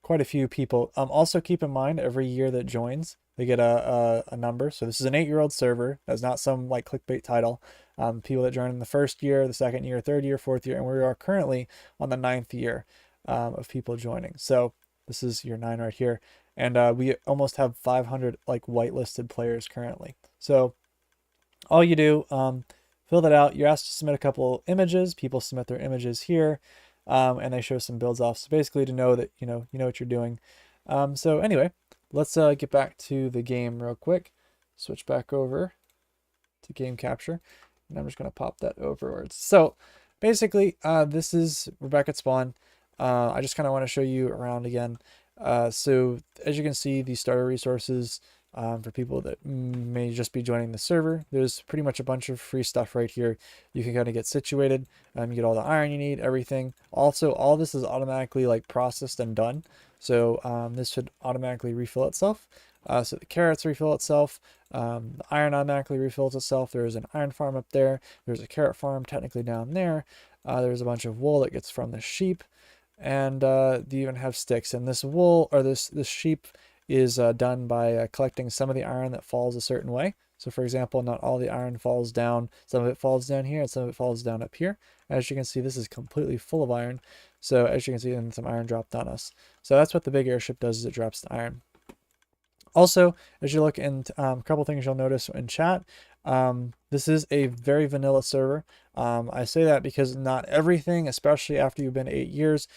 quite a few people. Also keep in mind every year that joins, they get a number. So this is an 8-year-old server. That's not some like clickbait title. People that join in the first year, the second year, third year, fourth year, and we are currently on the 9th year of people joining. So this is year 9 right here, and we almost have 500 like whitelisted players currently. So all you do, fill that out. You're asked to submit a couple images. People submit their images here, and they show some builds off. So basically, to know that you know what you're doing. So anyway, let's get back to the game real quick. Switch back over to game capture, and I'm just gonna pop that overwards. So basically, this is we're back at spawn. I just kind of want to show you around again. So as you can see, the starter resources. For people that may just be joining the server, there's pretty much a bunch of free stuff right here. You can kind of get situated, you get all the iron you need, everything. Also, all this is automatically like processed and done. So this should automatically refill itself. So the carrots refill itself. The iron automatically refills itself. There's an iron farm up there. There's a carrot farm technically down there. There's a bunch of wool that gets from the sheep. And you even have sticks. And this wool, or this sheep, is done by collecting some of the iron that falls a certain way. So for example, not all the iron falls down. Some of it falls down here and some of it falls down up here. As you can see, this is completely full of iron. So as you can see, then some iron dropped on us. So that's what the big airship does, is it drops the iron. Also, as you look in, a couple things you'll notice in chat. This is a very vanilla server. I say that because not everything, especially after you've been 8 years,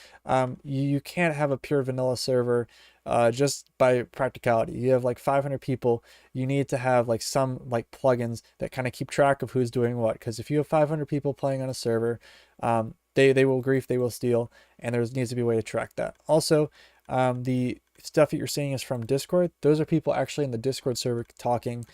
you can't have a pure vanilla server just by practicality. You have like 500 people. You need to have like some like plugins that kind of keep track of who's doing what. Because if you have 500 people playing on a server, they will grief, they will steal, and there needs to be a way to track that. Also, the stuff that you're seeing is from Discord. Those are people actually in the Discord server talking.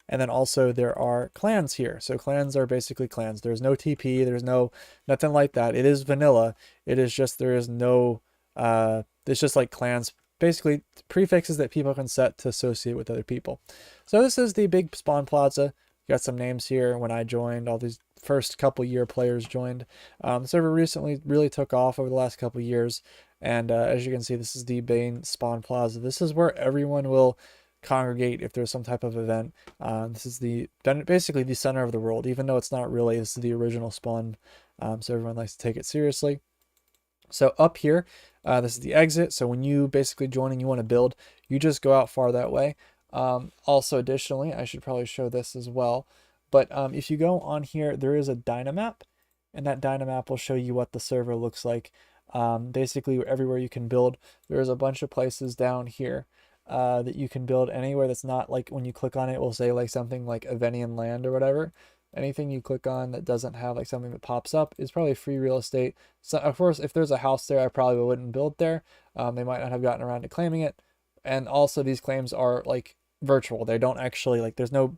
And then also there are clans here. So clans are basically clans. There's no TP. There's nothing like that. It is vanilla. It is just, there is no, it's just like clans, basically prefixes that people can set to associate with other people. So this is the big spawn plaza. Got some names here. When I joined, all these first couple year players joined. The server recently really took off over the last couple years. And as you can see, this is the main spawn plaza. This is where everyone will congregate if there's some type of event. This is basically the center of the world, even though it's not really. This is the original spawn, so everyone likes to take it seriously. So up here, this is the exit. So when you basically join and you want to build, you just go out far that way. Also, additionally, I should probably show this as well. But if you go on here, there is a Dynamap, and that Dynamap will show you what the server looks like. Basically, everywhere you can build, there's a bunch of places down here that you can build anywhere that's not like, when you click on it, it will say like something like Avenian land or whatever. Anything you click on that doesn't have like something that pops up is probably free real estate. So of course, if there's a house there, I probably wouldn't build there. They might not have gotten around to claiming it. And also these claims are like virtual. They don't actually, like, there's no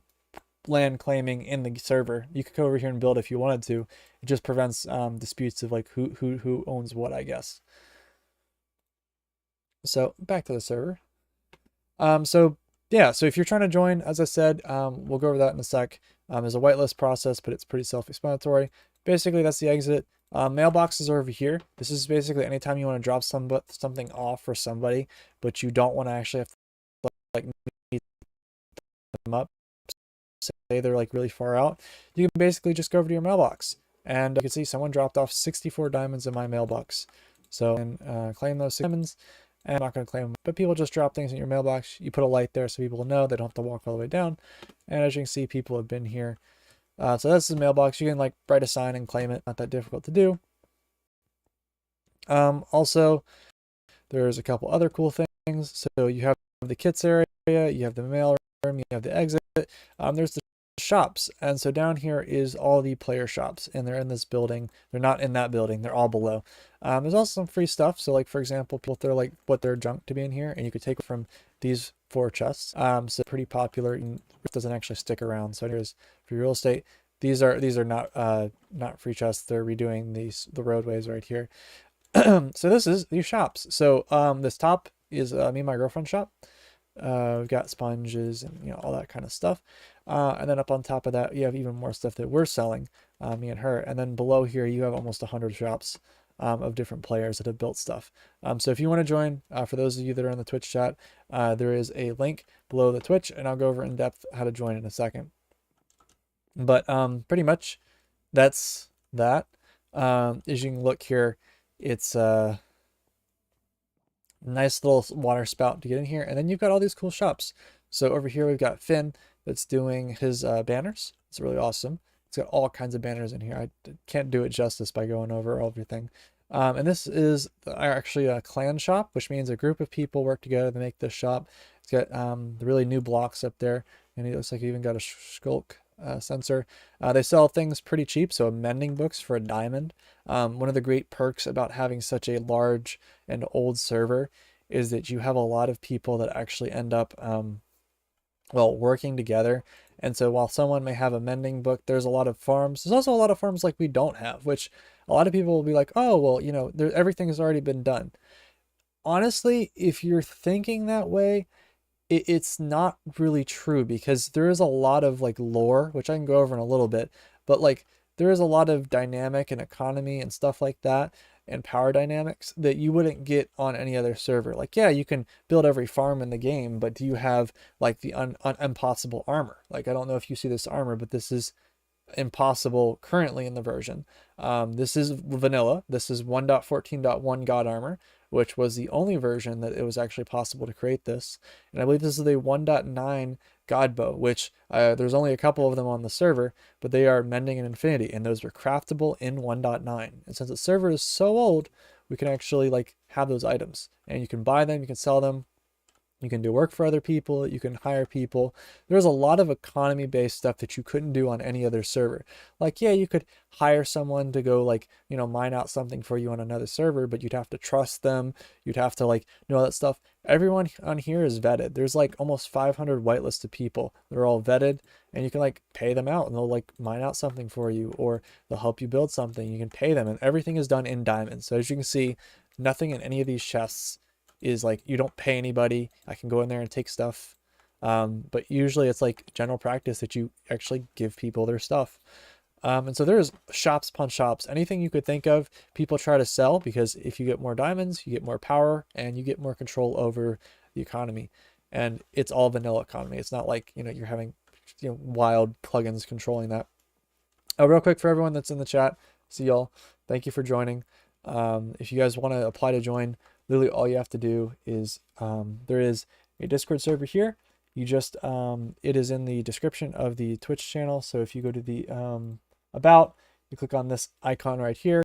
land claiming in the server. You could go over here and build if you wanted to. It just prevents disputes of like who owns what, I guess. So back to the server. So yeah, so if you're trying to join, as I said, we'll go over that in a sec. There's a whitelist process, but it's pretty self-explanatory. Basically, that's the exit. Mailboxes are over here. This is basically anytime you want to drop something off for somebody, but you don't want to actually have to like meet them up. Say they're like really far out. You can basically just go over to your mailbox, and you can see someone dropped off 64 diamonds in my mailbox. So and claim those diamonds. And I'm not going to claim them, but people just drop things in your mailbox. You put a light there so people know they don't have to walk all the way down. And as you can see, people have been here. So that's the mailbox. You can like write a sign and claim it. Not that difficult to do. Also, there's a couple other cool things. So you have the kits area, you have the mail room, you have the exit. There's the shops, and so down here is all the player shops, and they're in this building. They're not in that building, they're all below. There's also some free stuff. So like, for example, people throw like what their junk to be in here, and you could take it from these 4 chests. So pretty popular, and it doesn't actually stick around. So here's free real estate. These are not free chests. They're redoing the roadways right here. So this is these shops. So this top is me and my girlfriend's shop. We've got sponges and all that kind of stuff. And then up on top of that, you have even more stuff that we're selling, me and her. And then below here, you have almost 100 shops. of different players that have built stuff. So if you want to join, for those of you that are in the Twitch chat, there is a link below the Twitch, and I'll go over in depth how to join in a second. But pretty much that's that. As you can look here, it's a nice little water spout to get in here, and then you've got all these cool shops. So over here we've got Finn that's doing his banners. It's really awesome. It's got all kinds of banners in here. I can't do it justice by going over everything. And this is actually a clan shop, which means a group of people work together to make this shop. It's got the really new blocks up there, and it looks like you even got a skulk sensor. They sell things pretty cheap, so mending books for a diamond. One of the great perks about having such a large and old server is that you have a lot of people that actually end up well, working together. And so while someone may have a mending book, there's a lot of farms. There's also a lot of farms like we don't have, which a lot of people will be like, oh, well, you know, everything has already been done. Honestly, if you're thinking that way, it's not really true, because there is a lot of like lore, which I can go over in a little bit, but like there is a lot of dynamic and economy and stuff like that, and power dynamics that you wouldn't get on any other server. Like, yeah, you can build every farm in the game, but do you have like the impossible armor? Like, I don't know if you see this armor, but this is impossible currently in the version. This is vanilla. This is 1.14.1 God Armor, which was the only version that it was actually possible to create this. And I believe this is the 1.9 God Bow, which there's only a couple of them on the server, but they are mending and infinity, and those are craftable in 1.9. And since the server is so old, we can actually like have those items, and you can buy them, you can sell them. You can do work for other people. You can hire people. There's a lot of economy-based stuff that you couldn't do on any other server. Like, yeah, you could hire someone to go like, you know, mine out something for you on another server, but you'd have to trust them. You'd have to like know all that stuff. Everyone on here is vetted. There's like almost 500 whitelisted people. They're all vetted, and you can like pay them out, and they'll like mine out something for you, or they'll help you build something. You can pay them, and everything is done in diamonds. So as you can see, nothing in any of these chests is like, you don't pay anybody. I can go in there and take stuff. But usually it's like general practice that you actually give people their stuff. And so there's shops upon shops, anything you could think of, people try to sell, because if you get more diamonds, you get more power, and you get more control over the economy. And it's all vanilla economy. It's not like, you know, you're having, you know, wild plugins controlling that. Real quick for everyone that's in the chat, see y'all. Thank you for joining. If you guys want to apply to join, literally all you have to do is there is a Discord server here. You just it is in the description of the Twitch channel. So if you go to the about, you click on this icon right here.